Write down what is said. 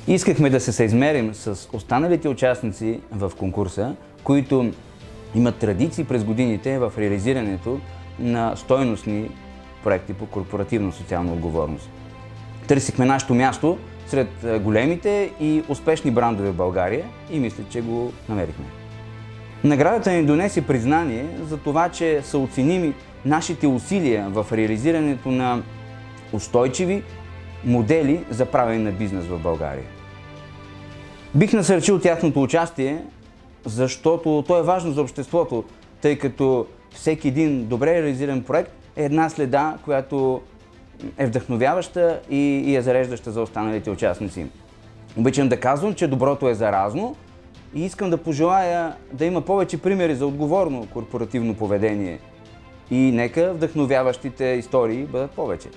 Искахме да се съизмерим с останалите участници в конкурса, които имат традиции през годините в реализирането на стойностни проекти по корпоративна социална отговорност. Търсихме нашето място сред големите и успешни брандове в България и мисля, че го намерихме. Наградата ни донесе признание за това, че са оценими нашите усилия в реализирането на устойчиви модели за правене на бизнес в България. Бих насърчил тяхното участие, защото то е важно за обществото, тъй като всеки един добре реализиран проект е една следа, която е вдъхновяваща и е зареждаща за останалите участници. Обичам да казвам, че доброто е заразно и искам да пожелая да има повече примери за отговорно корпоративно поведение и нека вдъхновяващите истории бъдат повече.